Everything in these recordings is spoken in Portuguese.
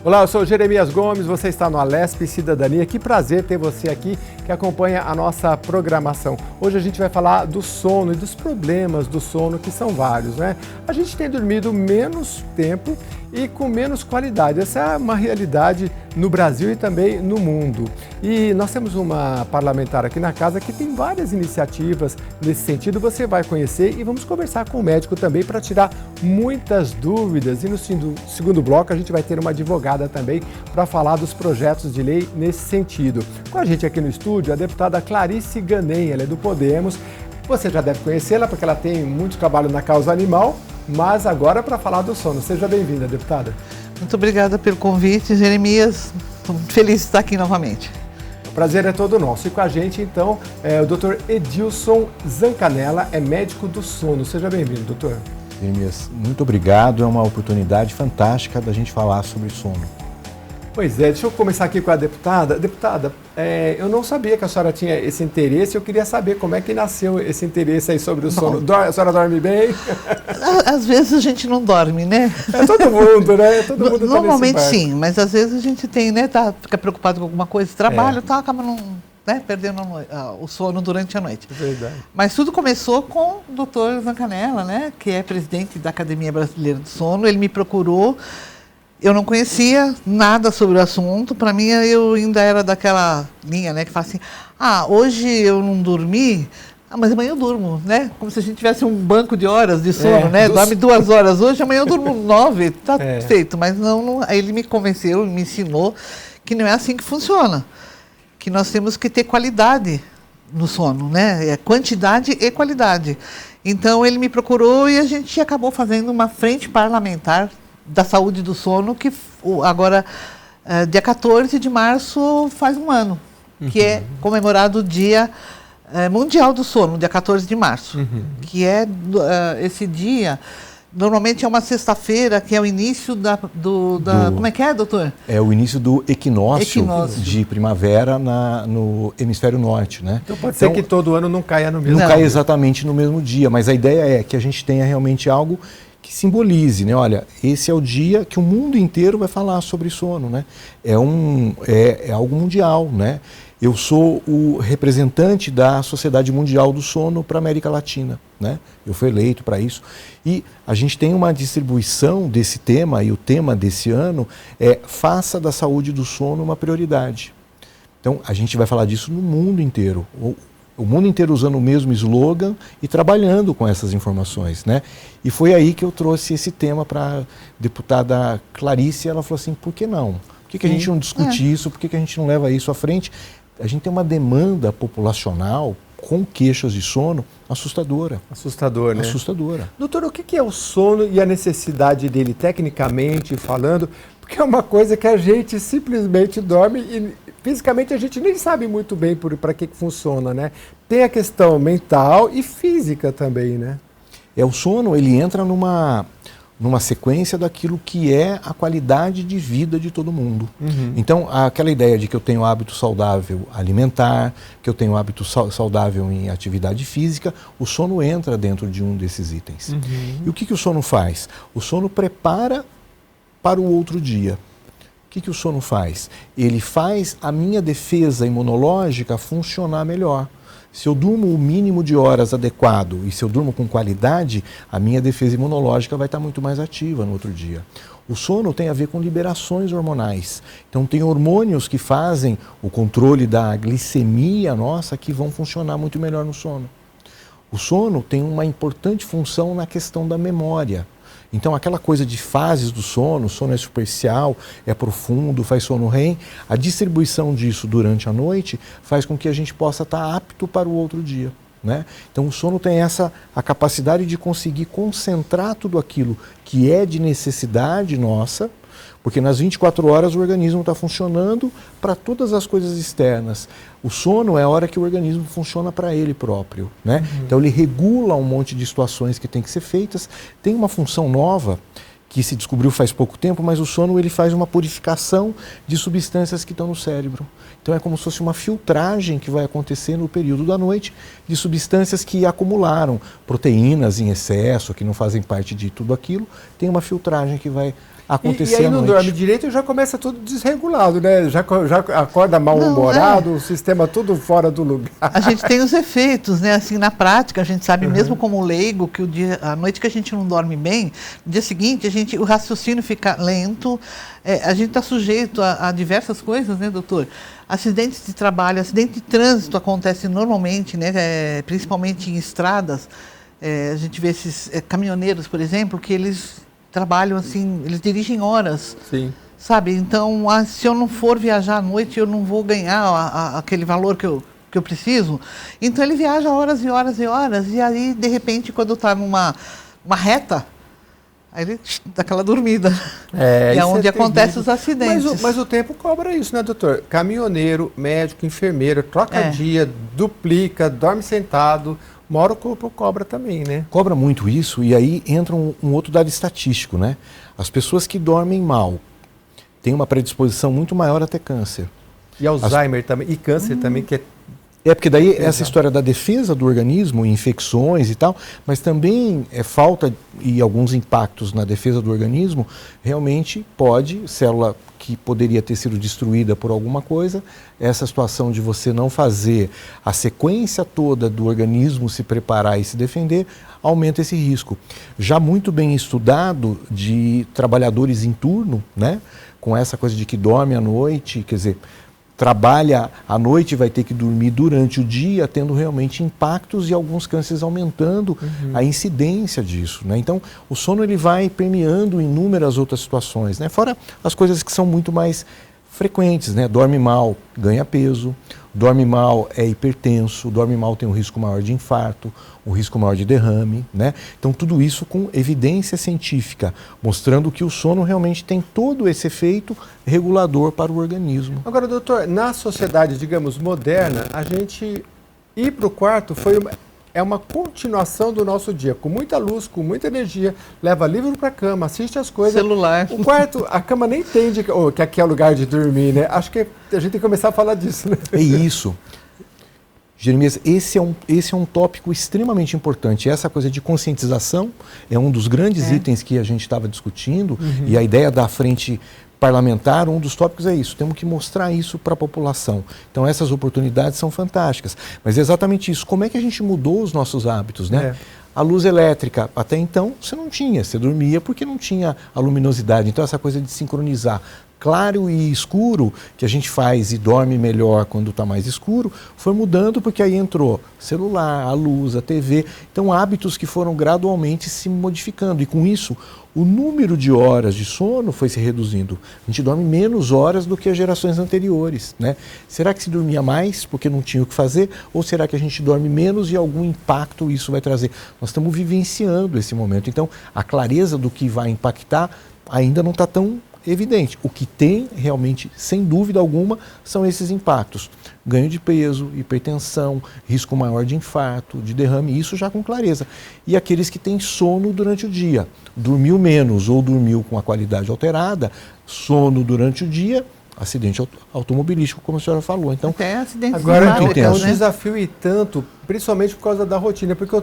Olá, eu sou Jeremias Gomes, você está no Alesp Cidadania. Que prazer ter você aqui que acompanha a nossa programação. Hoje a gente vai falar do sono e dos problemas do sono, que são vários, né? A gente tem dormido menos tempo e com menos qualidade. Essa é uma realidade no Brasil e também no mundo. E nós temos uma parlamentar aqui na casa que tem várias iniciativas nesse sentido. Você vai conhecer e vamos conversar com o médico também para tirar muitas dúvidas. E no segundo bloco a gente vai ter uma advogada também para falar dos projetos de lei nesse sentido. Com a gente aqui no estúdio a deputada Clarice Ganem, ela é do Podemos. Você já deve conhecê-la porque ela tem muito trabalho na causa animal, mas agora para falar do sono. Seja bem-vinda, deputada. Muito obrigada pelo convite, Jeremias. Estou muito feliz de estar aqui novamente. O prazer é todo nosso. E com a gente, então, o Dr. Edilson Zancanella, é médico do sono. Seja bem-vindo, doutor. Jeremias, muito obrigado. É uma oportunidade fantástica da gente falar sobre sono. Pois é, deixa eu começar aqui com a deputada. Deputada, eu não sabia que a senhora tinha esse interesse, eu queria saber como é que nasceu esse interesse aí sobre o sono. A senhora dorme bem? Às vezes a gente não dorme, né? É todo mundo, né? Todo mundo normalmente tá sim, mas às vezes a gente tem, né? Fica preocupado com alguma coisa de trabalho, acaba não, né, perdendo o sono durante a noite. Verdade. Mas tudo começou com o Dr. Zancanella, né? Que é presidente da Academia Brasileira do Sono. Ele me procurou. Eu não conhecia nada sobre o assunto. Para mim, eu ainda era daquela linha, né, que fala assim, hoje eu não dormi, mas amanhã eu durmo, né? Como se a gente tivesse um banco de horas de sono, né? Dorme 2 horas hoje, amanhã eu durmo 9, tá feito. Mas não, aí ele me convenceu, me ensinou que não é assim que funciona. Que nós temos que ter qualidade no sono, né? É quantidade e qualidade. Então, ele me procurou e a gente acabou fazendo uma frente parlamentar da saúde do sono, que agora, dia 14 de março, faz um ano, que é comemorado o Dia Mundial do Sono, dia 14 de março, que é esse dia, normalmente é uma sexta-feira, que é o início como é que é, doutor? É o início do equinócio. De primavera no hemisfério norte, né? Então pode ser que todo ano não caia no mesmo dia. Não caia exatamente no mesmo dia, mas a ideia é que a gente tenha realmente algo que simbolize, né? Olha, esse é o dia que o mundo inteiro vai falar sobre sono, né? É algo mundial, né? Eu sou o representante da Sociedade Mundial do Sono para a América Latina, né? Eu fui eleito para isso. E a gente tem uma distribuição desse tema, e o tema desse ano é faça da saúde do sono uma prioridade. Então, a gente vai falar disso no mundo inteiro. O mundo inteiro usando o mesmo slogan e trabalhando com essas informações, né? E foi aí que eu trouxe esse tema para a deputada Clarice. Ela falou assim, por que não? Por que a gente não discute isso? Por que a gente não leva isso à frente? A gente tem uma demanda populacional com queixas de sono assustadora. Assustador, né? Assustadora. Doutor, o que é o sono e a necessidade dele, tecnicamente falando? Porque é uma coisa que a gente simplesmente dorme e fisicamente a gente nem sabe muito bem para que funciona, né? Tem a questão mental e física também, né? O sono, ele entra numa sequência daquilo que é a qualidade de vida de todo mundo. Então, aquela ideia de que eu tenho hábito saudável alimentar, que eu tenho hábito saudável em atividade física, o sono entra dentro de um desses itens. E o que o sono faz? O sono prepara para o outro dia. O que o sono faz? Ele faz a minha defesa imunológica funcionar melhor. Se eu durmo o mínimo de horas adequado e se eu durmo com qualidade, a minha defesa imunológica vai estar muito mais ativa no outro dia. O sono tem a ver com liberações hormonais. Então tem hormônios que fazem o controle da glicemia nossa que vão funcionar muito melhor no sono. O sono tem uma importante função na questão da memória. Então, aquela coisa de fases do sono, o sono é superficial, é profundo, faz sono REM, a distribuição disso durante a noite faz com que a gente possa estar apto para o outro dia, né? Então, o sono tem a capacidade de conseguir concentrar tudo aquilo que é de necessidade nossa, porque nas 24 horas o organismo está funcionando para todas as coisas externas. O sono é a hora que o organismo funciona para ele próprio, né? Então ele regula um monte de situações que tem que ser feitas. Tem uma função nova que se descobriu faz pouco tempo, mas o sono ele faz uma purificação de substâncias que estão no cérebro. Então é como se fosse uma filtragem que vai acontecer no período da noite de substâncias que acumularam, proteínas em excesso, que não fazem parte de tudo aquilo. Tem uma filtragem que vai acontecer E aí à não noite. dorme direito e já começa tudo desregulado, né? Já acorda mal-humorado, o sistema tudo fora do lugar. A gente tem os efeitos, né? Assim, na prática, a gente sabe mesmo como leigo que a noite que a gente não dorme bem, no dia seguinte o raciocínio fica lento, a gente está sujeito a diversas coisas, né, doutor? Acidentes de trabalho, acidente de trânsito acontece normalmente, né? Principalmente em estradas. A gente vê esses caminhoneiros, por exemplo, que eles trabalham assim, eles dirigem horas. Sim. Sabe? Então, se eu não for viajar à noite, eu não vou ganhar aquele valor que eu preciso. Então, ele viaja horas e horas e horas. E aí, de repente, quando está numa reta, aí ele dá aquela dormida. E é onde acontecem os acidentes. Mas o tempo cobra isso, né, doutor? Caminhoneiro, médico, enfermeiro, troca dia, duplica, dorme sentado. Uma hora o corpo cobra também, né? Cobra muito isso, e aí entra um outro dado estatístico, né? As pessoas que dormem mal têm uma predisposição muito maior a ter câncer. E Alzheimer também, e câncer também, que é porque daí essa história da defesa do organismo, infecções e tal, mas também falta e alguns impactos na defesa do organismo, realmente célula que poderia ter sido destruída por alguma coisa, essa situação de você não fazer a sequência toda do organismo se preparar e se defender, aumenta esse risco. Já muito bem estudado de trabalhadores em turno, né, com essa coisa de que dorme à noite, quer dizer, trabalha à noite e vai ter que dormir durante o dia, tendo realmente impactos e alguns cânceres aumentando a incidência disso, né? Então, o sono ele vai permeando inúmeras outras situações, né? Fora as coisas que são muito mais frequentes, né? Dorme mal, ganha peso, dorme mal, é hipertenso, dorme mal, tem um risco maior de infarto, um risco maior de derrame, né? Então, tudo isso com evidência científica, mostrando que o sono realmente tem todo esse efeito regulador para o organismo. Agora, doutor, na sociedade, digamos, moderna, a gente ir para o quarto é uma continuação do nosso dia, com muita luz, com muita energia, leva livro para a cama, assiste as coisas. Celular. O quarto, a cama nem entende que aqui é o lugar de dormir, né? Acho que a gente tem que começar a falar disso, né? É isso. Jeremias, esse é um tópico extremamente importante. Essa coisa de conscientização é um dos grandes itens que a gente estava discutindo, e a ideia da frente parlamentar, um dos tópicos é isso, temos que mostrar isso para a população. Então essas oportunidades são fantásticas, mas é exatamente isso, como é que a gente mudou os nossos hábitos, né? A luz elétrica, até então, você não tinha, você dormia porque não tinha a luminosidade, então essa coisa de sincronizar claro e escuro, que a gente faz e dorme melhor quando está mais escuro, foi mudando porque aí entrou celular, a luz, a TV, então hábitos que foram gradualmente se modificando, e com isso o número de horas de sono foi se reduzindo. A gente dorme menos horas do que as gerações anteriores, né? Será que se dormia mais porque não tinha o que fazer? Ou será que a gente dorme menos e algum impacto isso vai trazer? Nós estamos vivenciando esse momento. Então, a clareza do que vai impactar ainda não está tão evidente. O que tem realmente, sem dúvida alguma, são esses impactos. Ganho de peso, hipertensão, risco maior de infarto, de derrame, isso já com clareza. E aqueles que têm sono durante o dia, dormiu menos ou dormiu com a qualidade alterada, sono durante o dia, acidente automobilístico, como a senhora falou. Então, até acidente agora é um né? desafio e tanto, principalmente por causa da rotina, porque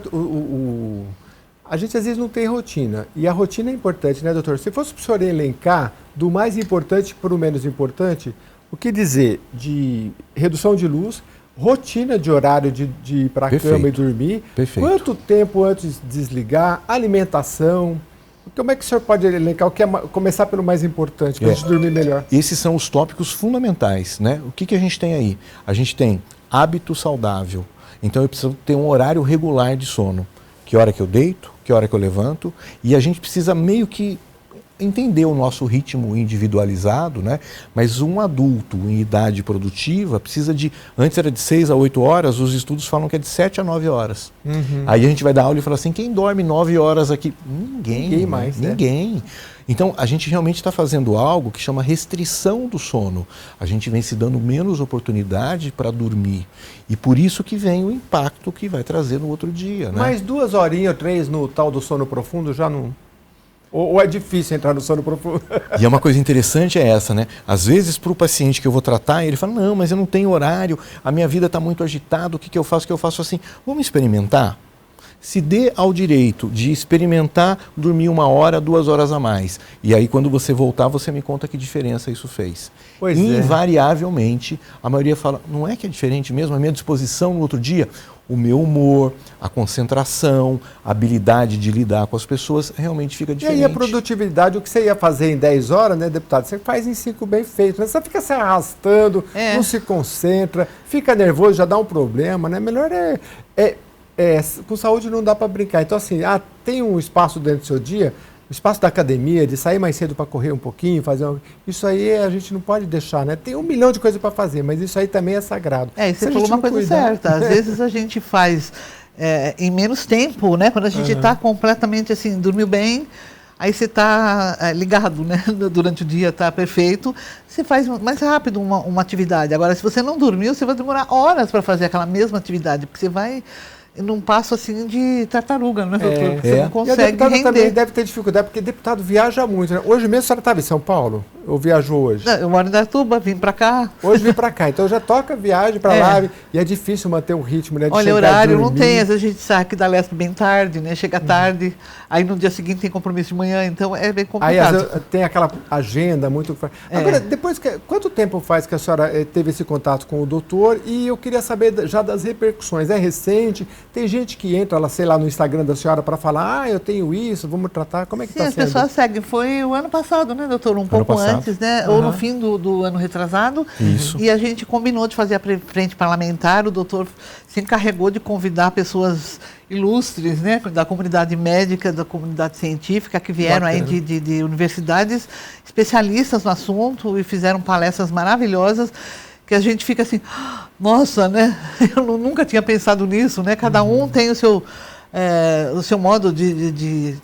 a gente às vezes não tem rotina, e a rotina é importante, né, doutor? Se fosse para o senhor elencar do mais importante para o menos importante, o que dizer de redução de luz, rotina de horário de ir para a cama e dormir, quanto tempo antes de desligar, alimentação, como é que o senhor pode elencar, começar pelo mais importante, para a gente dormir melhor? Esses são os tópicos fundamentais, né? O que a gente tem aí? A gente tem hábito saudável, então eu preciso ter um horário regular de sono. Que hora que eu deito, que hora que eu levanto, e a gente precisa meio que entender o nosso ritmo individualizado, né? Mas um adulto em idade produtiva precisa de, antes era de 6 a 8 horas, os estudos falam que é de 7 a 9 horas. Aí a gente vai dar aula e fala assim, quem dorme 9 horas aqui? Ninguém mais, ninguém. Então, a gente realmente está fazendo algo que chama restrição do sono. A gente vem se dando menos oportunidade para dormir. E por isso que vem o impacto que vai trazer no outro dia, né? Mas 2 horinhas, 3 no tal do sono profundo já não... Ou é difícil entrar no sono profundo? E uma coisa interessante é essa, né? Às vezes, para o paciente que eu vou tratar, ele fala, não, mas eu não tenho horário, a minha vida está muito agitada, o que eu faço? O que eu faço assim? Vamos experimentar? se dê ao direito de experimentar dormir 1 hora, 2 horas a mais. E aí, quando você voltar, você me conta que diferença isso fez. Pois Invariavelmente, a maioria fala, não é que é diferente mesmo? A minha disposição no outro dia, o meu humor, a concentração, a habilidade de lidar com as pessoas realmente fica diferente. E aí a produtividade, o que você ia fazer em 10 horas, né, deputado, você faz em 5 bem feito, né? Você fica se arrastando, não se concentra, fica nervoso, já dá um problema, né? Melhor com saúde não dá para brincar. Então assim, tem um espaço dentro do seu dia, o espaço da academia, de sair mais cedo para correr um pouquinho, isso aí a gente não pode deixar, né? Tem 1 milhão de coisas para fazer, mas isso aí também é sagrado. E você falou uma coisa certa. Às vezes a gente faz em menos tempo, né? Quando a gente está completamente assim, dormiu bem, aí você está ligado, né? Durante o dia está perfeito, você faz mais rápido uma atividade. Agora, se você não dormiu, você vai demorar horas para fazer aquela mesma atividade, porque você vai num passo assim de tartaruga, né, doutor? Você não consegue render. E a deputada também deve ter dificuldade, porque deputado viaja muito, né? Hoje mesmo a senhora estava em São Paulo? Ou viajou hoje? Não, eu moro em Datuba, vim para cá. Hoje vim para cá, então já toca viagem para lá e é difícil manter o ritmo, né? De olha, horário não tem, às vezes a gente sai aqui da Lesp bem tarde, né? Chega tarde, aí no dia seguinte tem compromisso de manhã, então é bem complicado. Aí às vezes, tem aquela agenda muito... Agora, quanto tempo faz que a senhora teve esse contato com o doutor? E eu queria saber já das repercussões. É recente? Tem gente que entra, sei lá, no Instagram da senhora para falar, eu tenho isso, vamos tratar, como é que está sendo? Sim, as pessoas seguem. Foi o ano passado, né, doutor? Um pouco antes, né? Ou no fim do ano retrasado. Isso. E a gente combinou de fazer a frente parlamentar, o doutor se encarregou de convidar pessoas ilustres, né, da comunidade médica, da comunidade científica, que vieram aí de universidades, especialistas no assunto e fizeram palestras maravilhosas, que a gente fica assim, nossa, né, eu nunca tinha pensado nisso, né, cada um tem o seu modo de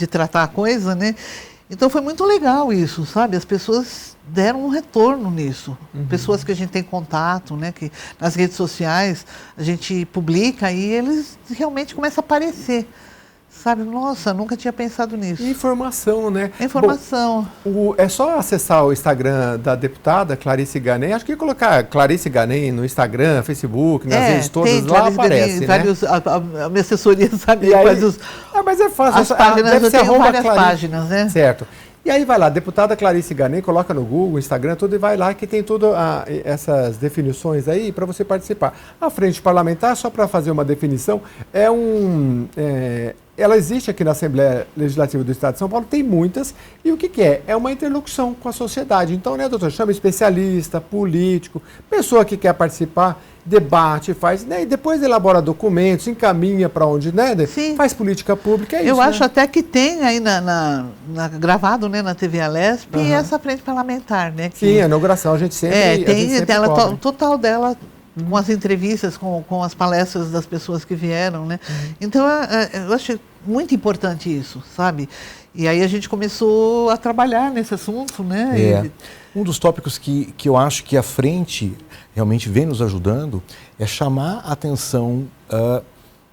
tratar a coisa, né, então foi muito legal isso, sabe, as pessoas deram um retorno nisso, pessoas que a gente tem contato, né, que nas redes sociais a gente publica e eles realmente começam a aparecer. Sabe, nossa, nunca tinha pensado nisso. Informação, né? Informação. Bom, é só acessar o Instagram da deputada Clarice Ganem. Acho que colocar Clarice Ganem no Instagram, Facebook, nas redes todas, lá aparece, né? A minha assessoria sabe faz os... mas é fácil. As páginas, deve eu ser tenho várias Clarice. páginas, né? Certo. E aí vai lá, deputada Clarice Ganem, coloca no Google, Instagram, tudo, e vai lá que tem todas essas definições aí para você participar. A frente parlamentar, só para fazer uma definição, ela existe aqui na Assembleia Legislativa do Estado de São Paulo, tem muitas, e o que é? É uma interlocução com a sociedade. Então, né, doutor, chama especialista, político, pessoa que quer participar, debate, faz, né, e depois elabora documentos, encaminha para onde, né, faz política pública, é isso. Eu acho até que tem aí gravado, né, na TV Alesp, essa frente parlamentar, né? Que, sim, a inauguração a gente sempre tem total dela, com as entrevistas, com as palestras das pessoas que vieram, né? Então, eu acho muito importante isso, sabe? E aí a gente começou a trabalhar nesse assunto, né? Um dos tópicos que eu acho que a frente realmente vem nos ajudando é chamar a atenção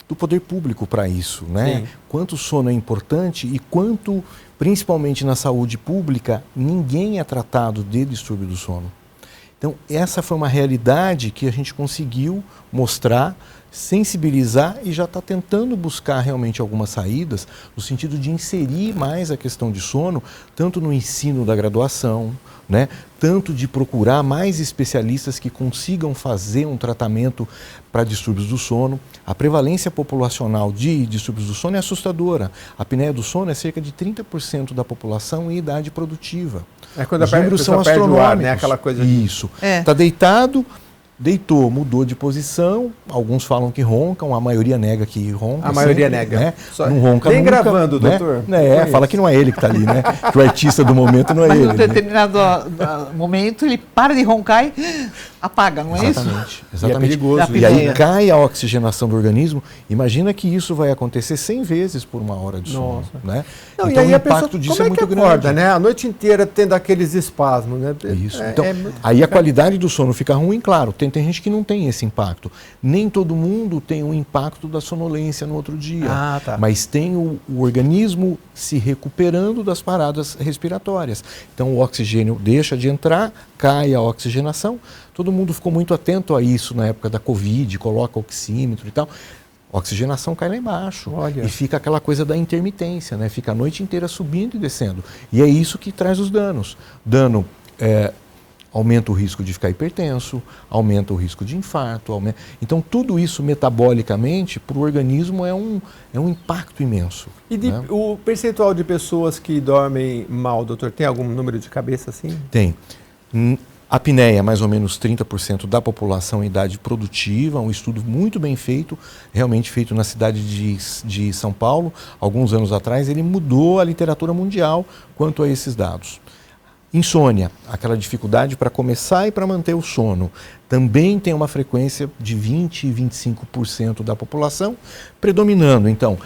do poder público para isso, né? Sim. Quanto o sono é importante e quanto, principalmente na saúde pública, ninguém é tratado de distúrbio do sono. Então, essa foi uma realidade que a gente conseguiu mostrar, sensibilizar e já está tentando buscar realmente algumas saídas no sentido de inserir mais a questão de sono, tanto no ensino da graduação, né, tanto de procurar mais especialistas que consigam fazer um tratamento para distúrbios do sono. A prevalência populacional de distúrbios do sono é assustadora. A apneia do sono é cerca de 30% da população em idade produtiva. Quando os números são astronômicos. Ar, né? Aquela coisa Isso. Está deitado, deitou, mudou de posição, alguns falam que roncam, a maioria nega que ronca. A maioria nega. Né? Não ronca nem nunca, gravando, né? doutor. Fala que não é ele que está ali, né? Que o artista do momento não é ele. Mas em determinado momento ele para de roncar e apaga, não é isso? Exatamente. E é perigoso. E aí cai a oxigenação do organismo. Imagina que isso vai acontecer 100 vezes por 1 hora de sono. Né? Não, então e aí o impacto disso é muito acorda, grande. Né? A noite inteira tendo aqueles espasmos. Né? Isso. Então, aí a qualidade do sono fica ruim, claro. Tem gente que não tem esse impacto. Nem todo mundo tem o impacto da sonolência no outro dia. Mas tem o organismo se recuperando das paradas respiratórias. Então o oxigênio deixa de entrar, cai a oxigenação. Todo mundo ficou muito atento a isso na época da Covid, coloca oxímetro e tal. a oxigenação cai lá embaixo. Olha. E fica aquela coisa da intermitência, né? Fica a noite inteira subindo e descendo. E é isso que traz os danos. Dano aumenta o risco de ficar hipertenso, aumenta o risco de infarto. Então, tudo isso metabolicamente, para o organismo, é um impacto imenso. E né? o percentual de pessoas que dormem mal, doutor, tem algum número de cabeça assim? Tem. A apneia, mais ou menos 30% da população em idade produtiva, um estudo muito bem feito, realmente feito na cidade de São Paulo, alguns anos atrás, ele mudou a literatura mundial quanto a esses dados. Insônia, aquela dificuldade para começar e para manter o sono, também tem uma frequência de 20% e 25% da população, predominando, então,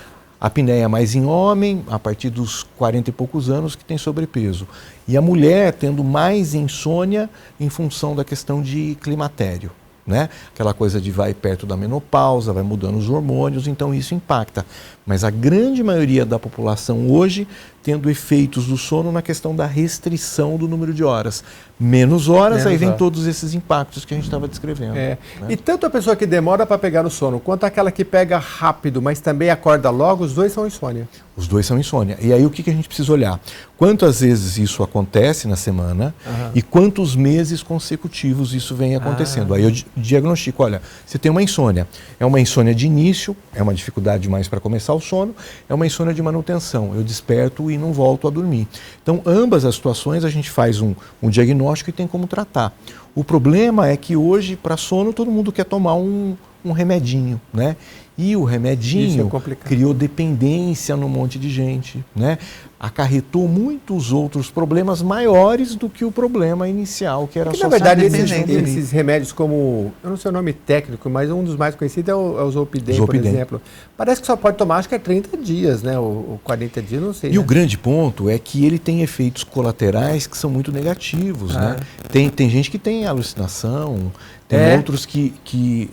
a apneia mais em homem, a partir dos 40 e poucos anos, que tem sobrepeso. E a mulher tendo mais insônia em função da questão de climatério, né? Aquela coisa de vai perto da menopausa, vai mudando os hormônios, então isso impacta. Mas a grande maioria da população hoje tendo efeitos do sono na questão da restrição do número de horas. Menos horas, aí vem todos esses impactos que a gente estava descrevendo. Né? E tanto a pessoa que demora para pegar no sono, quanto aquela que pega rápido, mas também acorda logo, os dois são insônia. Os dois são insônia. E aí o que a gente precisa olhar? Quantas vezes isso acontece na semana e quantos meses consecutivos isso vem acontecendo. Aí eu diagnostico, olha, você tem uma insônia. É uma insônia de início, é uma dificuldade mais para começar o sono, é uma insônia de manutenção. Eu desperto e não volto a dormir. Então, ambas as situações a gente faz um diagnóstico e tem como tratar. O problema é que hoje, para sono, todo mundo quer tomar um remedinho, né? E o remedinho criou dependência num monte de gente, né? Acarretou muitos outros problemas maiores do que o problema inicial, que era só... Na verdade, esses remédios como, eu não sei o nome técnico, mas um dos mais conhecidos é o Zolpidem, por exemplo. Parece que só pode tomar, acho que é 30 dias, né? Ou 40 dias, não sei. E o grande ponto é que ele tem efeitos colaterais que são muito negativos, né? Tem gente que tem alucinação, tem outros que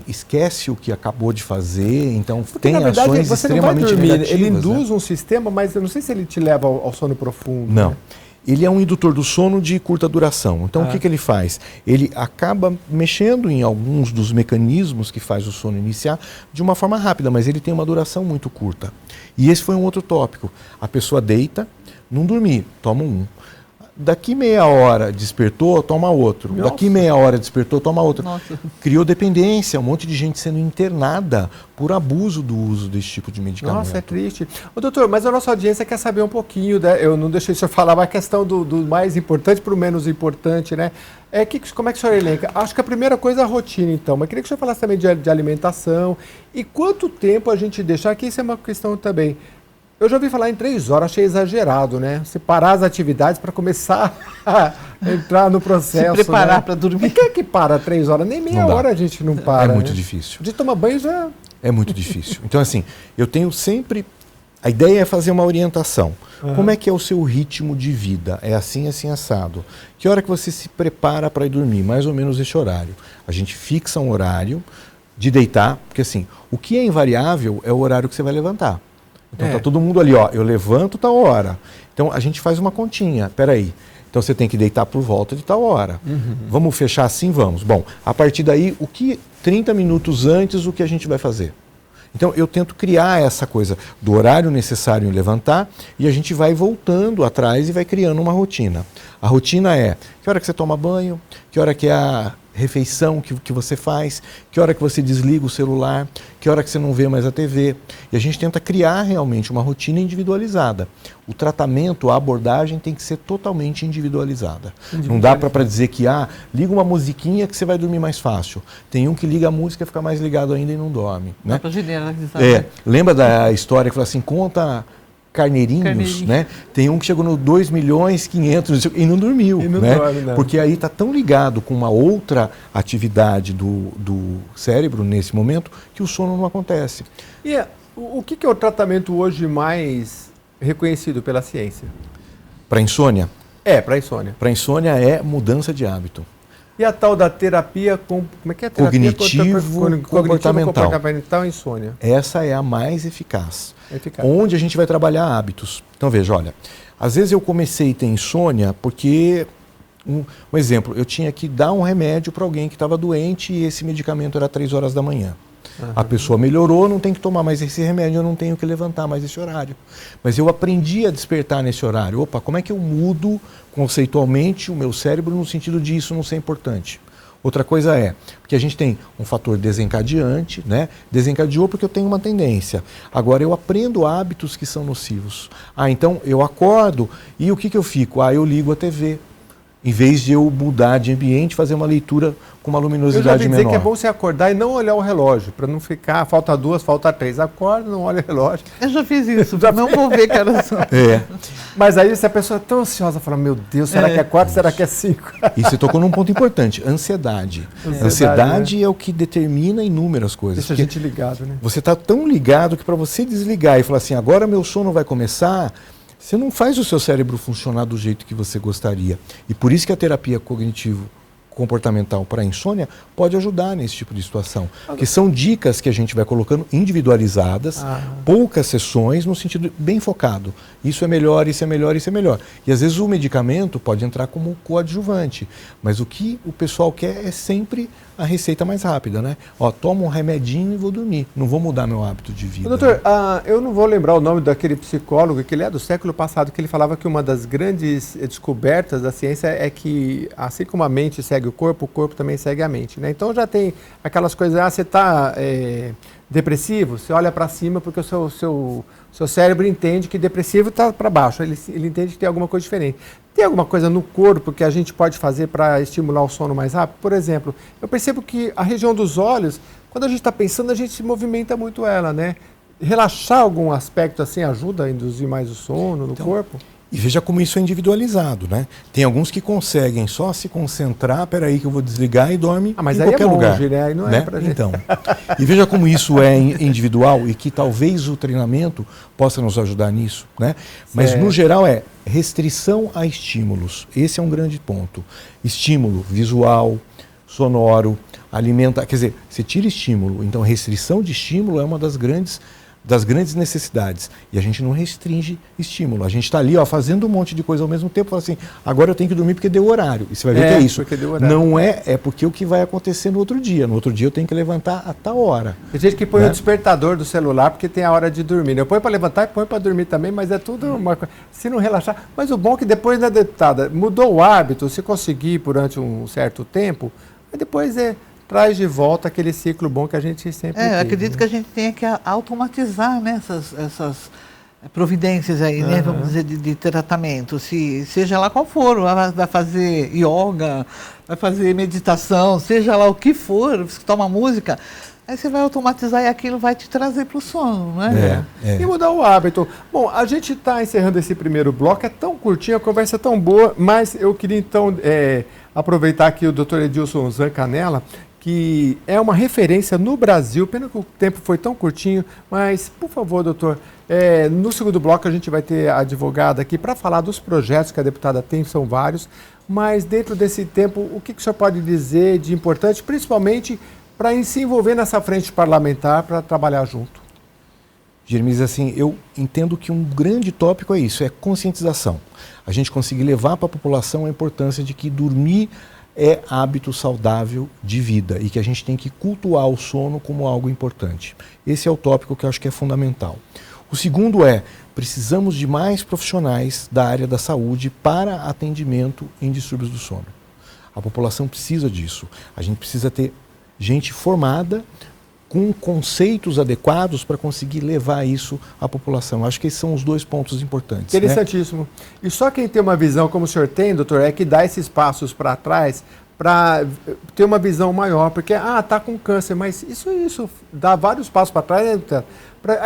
esquece o que acabou de fazer, então porque, tem ações extremamente negativas. Ele induz um sistema, mas eu não sei se ele te leva ao sono profundo. Não. Né? Ele é um indutor do sono de curta duração. Então, o que ele faz? Ele acaba mexendo em alguns dos mecanismos que faz o sono iniciar de uma forma rápida, mas ele tem uma duração muito curta. E esse foi um outro tópico. A pessoa deita, não dormir, toma um. Daqui meia hora despertou, toma outro. Nossa. Daqui meia hora despertou, toma outro. Nossa. Criou dependência, um monte de gente sendo internada por abuso do uso desse tipo de medicamento. Nossa, é triste. Ô, doutor, mas a nossa audiência quer saber um pouquinho, eu não deixei o senhor falar, mas a questão do mais importante para o menos importante, né? Como é que o senhor elenca? Acho que a primeira coisa é a rotina, então, mas queria que o senhor falasse também de alimentação e quanto tempo a gente deixar, que isso é uma questão também. Eu já ouvi falar em 3 horas, achei exagerado, né? Você parar as atividades para começar a entrar no processo. Se preparar para dormir. E quem é que para 3 horas? Nem meia hora a gente não para. É muito difícil. De tomar banho já... É muito difícil. Então, assim, eu tenho sempre... A ideia é fazer uma orientação. Como é que é o seu ritmo de vida? É assim, assim, assado. Que hora que você se prepara para ir dormir? Mais ou menos esse horário. A gente fixa um horário de deitar, porque assim, o que é invariável é o horário que você vai levantar. Então tá todo mundo ali, ó, eu levanto tal hora. Então a gente faz uma continha, peraí. Então você tem que deitar por volta de tal hora. Vamos fechar assim? Vamos. Bom, a partir daí, 30 minutos antes, o que a gente vai fazer? Então eu tento criar essa coisa do horário necessário em levantar e a gente vai voltando atrás e vai criando uma rotina. A rotina é que hora que você toma banho, que hora que é a refeição que você faz, que hora que você desliga o celular, que hora que você não vê mais a TV. E a gente tenta criar realmente uma rotina individualizada. O tratamento, a abordagem tem que ser totalmente individualizada. Não dá para dizer que, liga uma musiquinha que você vai dormir mais fácil. Tem um que liga a música e fica mais ligado ainda e não dorme. Né? Dá para generalizar. Lembra da história que fala assim, conta... Carneirinhos, né? Tem um que chegou no 2.500.000 e não dormiu, e não né? dorme, não. Porque aí está tão ligado com uma outra atividade do cérebro nesse momento que o sono não acontece. E o que é o tratamento hoje mais reconhecido pela ciência? Para insônia? Para insônia. Para insônia é mudança de hábito. E a tal da terapia, como é que é a terapia? Cognitivo-comportamental insônia. Essa é a mais eficaz. Onde a gente vai trabalhar hábitos. Então veja, olha, às vezes eu comecei a ter insônia porque, um exemplo, eu tinha que dar um remédio para alguém que estava doente e esse medicamento era 3 horas da manhã. A pessoa melhorou, não tem que tomar mais esse remédio, eu não tenho que levantar mais esse horário. Mas eu aprendi a despertar nesse horário. Opa, como é que eu mudo conceitualmente o meu cérebro no sentido de isso não ser importante? Outra coisa é, porque a gente tem um fator desencadeante, né? Desencadeou porque eu tenho uma tendência. Agora eu aprendo hábitos que são nocivos. Então eu acordo e o que eu fico? Eu ligo a TV. Em vez de eu mudar de ambiente, fazer uma leitura com uma luminosidade menor. Eu já ouvi dizer que é bom você acordar e não olhar o relógio, para não ficar, falta 2, falta 3. Acorda, não olha o relógio. Eu já fiz isso, não vou ver que horas são. Mas aí se a pessoa é tão ansiosa, fala, meu Deus, será que é 4, será que é 5? E você tocou num ponto importante, ansiedade. Ansiedade, né? É o que determina inúmeras coisas. Deixa a gente ligado, né? Você está tão ligado que para você desligar e falar assim, agora meu sono vai começar... Você não faz o seu cérebro funcionar do jeito que você gostaria. E por isso que a terapia cognitivo-comportamental para a insônia pode ajudar nesse tipo de situação. Porque são dicas que a gente vai colocando individualizadas, poucas sessões, no sentido bem focado. Isso é melhor, isso é melhor, isso é melhor. E às vezes o medicamento pode entrar como coadjuvante. Mas o que o pessoal quer é sempre a receita mais rápida, né? Tomo um remedinho e vou dormir. Não vou mudar meu hábito de vida. Doutor, eu não vou lembrar o nome daquele psicólogo, que ele é do século passado, que ele falava que uma das grandes descobertas da ciência é que, assim como a mente segue o corpo também segue a mente, né? Então já tem aquelas coisas, você está depressivo, você olha para cima porque o seu cérebro entende que depressivo está para baixo, ele entende que tem alguma coisa diferente. Tem alguma coisa no corpo que a gente pode fazer para estimular o sono mais rápido? Por exemplo, eu percebo que a região dos olhos, quando a gente está pensando, a gente movimenta muito ela, né? Relaxar algum aspecto assim ajuda a induzir mais o sono no corpo? E veja como isso é individualizado, né? Tem alguns que conseguem só se concentrar, peraí que eu vou desligar e dorme em qualquer lugar. Né? Aí não é pra gente. Então, e veja como isso é individual e que talvez o treinamento possa nos ajudar nisso, né? Mas no geral é restrição a estímulos. Esse é um grande ponto. Estímulo visual, sonoro, quer dizer, você tira estímulo, então restrição de estímulo é uma das grandes necessidades. E a gente não restringe estímulo. A gente está ali fazendo um monte de coisa ao mesmo tempo, fala assim, agora eu tenho que dormir porque deu horário. E você vai ver que é isso. Não é porque o que vai acontecer no outro dia. No outro dia eu tenho que levantar a tal hora. Tem gente que põe o despertador do celular porque tem a hora de dormir. Eu ponho para levantar e põe para dormir também, mas é tudo uma coisa. Se não relaxar. Mas o bom é que depois da deputada mudou o hábito, se conseguir durante um certo tempo, aí depois traz de volta aquele ciclo bom que a gente sempre teve. Acredito que a gente tenha que automatizar, né, essas providências aí, né, vamos dizer, de tratamento, seja lá qual for, vai fazer yoga, vai fazer meditação, seja lá o que for, você toma música, aí você vai automatizar e aquilo vai te trazer para o sono, né? E mudar o hábito. Bom, a gente está encerrando esse primeiro bloco, é tão curtinho, a conversa é tão boa, mas eu queria então aproveitar aqui o Dr. Edilson Zancanella, que é uma referência no Brasil, pena que o tempo foi tão curtinho, mas, por favor, doutor, no segundo bloco a gente vai ter a advogada aqui para falar dos projetos que a deputada tem, são vários, mas dentro desse tempo, o que o senhor pode dizer de importante, principalmente para se envolver nessa frente parlamentar para trabalhar junto? Jeremias, assim, eu entendo que um grande tópico é isso, é conscientização. A gente conseguir levar para a população a importância de que dormir é hábito saudável de vida e que a gente tem que cultuar o sono como algo importante. Esse é o tópico que eu acho que é fundamental. O segundo precisamos de mais profissionais da área da saúde para atendimento em distúrbios do sono. A população precisa disso. A gente precisa ter gente formada com conceitos adequados para conseguir levar isso à população. Acho que esses são os dois pontos importantes. Interessantíssimo. Né? E só quem tem uma visão como o senhor tem, doutor, é que dá esses passos para trás para ter uma visão maior, porque, tá com câncer, mas isso dá vários passos para trás, né?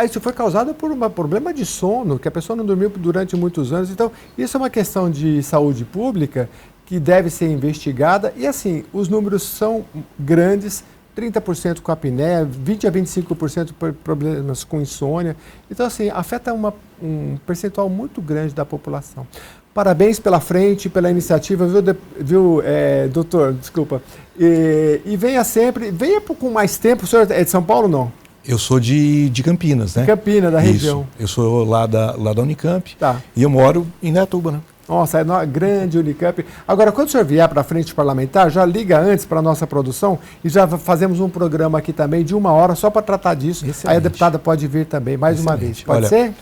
Isso foi causado por um problema de sono, que a pessoa não dormiu durante muitos anos. Então, isso é uma questão de saúde pública que deve ser investigada. E, assim, os números são grandes, 30% com apneia, 20% a 25% por problemas com insônia. Então, assim, afeta um percentual muito grande da população. Parabéns pela frente, pela iniciativa, viu doutor? Desculpa. E venha sempre, venha com mais tempo. O senhor é de São Paulo, não? Eu sou de Campinas, né? Campinas, da região. Eu sou lá da Unicamp. Tá. E eu moro em Indaiatuba, né? Nossa, é uma grande Unicamp. Agora, quando o senhor vier para a frente parlamentar, já liga antes para a nossa produção e já fazemos um programa aqui também de 1 hora só para tratar disso. Excelente. Aí a deputada pode vir também mais uma vez. Pode ser?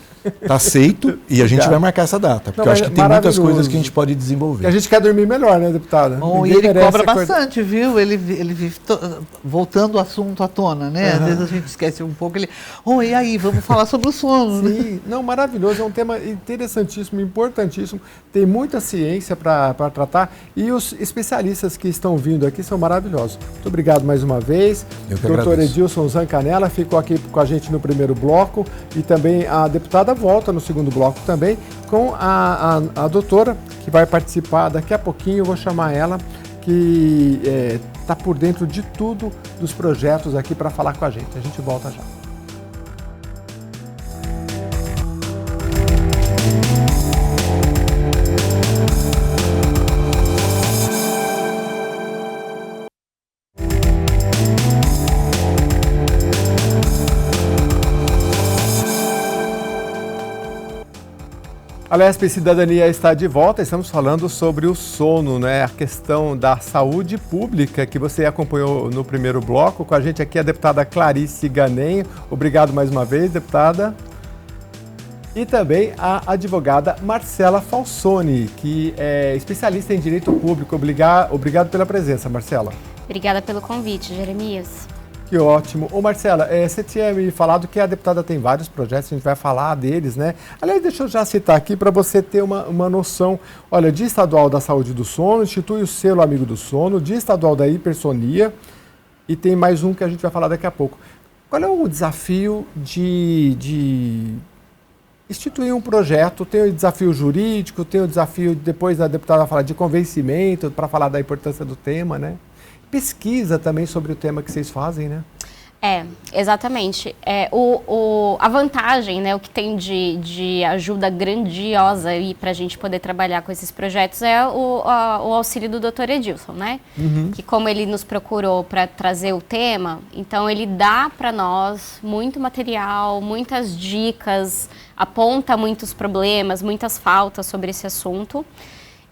Está aceito e a gente vai marcar essa data, porque eu acho que tem muitas coisas que a gente pode desenvolver. E a gente quer dormir melhor, né, deputada? Bom, e ele cobra bastante, viu? Ele vive voltando o assunto à tona, né? Às vezes a gente esquece um pouco, e aí, vamos falar sobre o sono. Sim, né? não, maravilhoso, é um tema interessantíssimo, importantíssimo, tem muita ciência para tratar e os especialistas que estão vindo aqui são maravilhosos. Muito obrigado mais uma vez. Eu que Dr. agradeço. Edilson Zancanella ficou aqui com a gente no primeiro bloco e também a deputada volta no segundo bloco também com a doutora que vai participar daqui a pouquinho. Eu vou chamar ela, que está por dentro de tudo dos projetos aqui para falar com a gente. A gente volta já. A Lesp Cidadania está de volta, estamos falando sobre o sono, né? A questão da saúde pública que você acompanhou no primeiro bloco. Com a gente aqui a deputada Clarice Ganenho. Obrigado mais uma vez, deputada. E também a advogada Marcela Falsoni, que é especialista em direito público. Obrigado pela presença, Marcela. Obrigada pelo convite, Jeremias. Que ótimo. Ô Marcela, você tinha me falado que a deputada tem vários projetos, a gente vai falar deles, né? Aliás, deixa eu já citar aqui para você ter uma noção. Olha, Dia Estadual da Saúde do Sono, institui o selo Amigo do Sono, Dia Estadual da Hipersonia e tem mais um que a gente vai falar daqui a pouco. Qual é o desafio de instituir um projeto? Tem o desafio jurídico, tem o desafio, depois a deputada falar de convencimento, para falar da importância do tema, né? Pesquisa também sobre o tema que vocês fazem, né? Exatamente. A vantagem, né, o que tem de ajuda grandiosa aí para a gente poder trabalhar com esses projetos é o auxílio do Dr. Edilson, né? Uhum. Que como ele nos procurou para trazer o tema, então ele dá para nós muito material, muitas dicas, aponta muitos problemas, muitas faltas sobre esse assunto.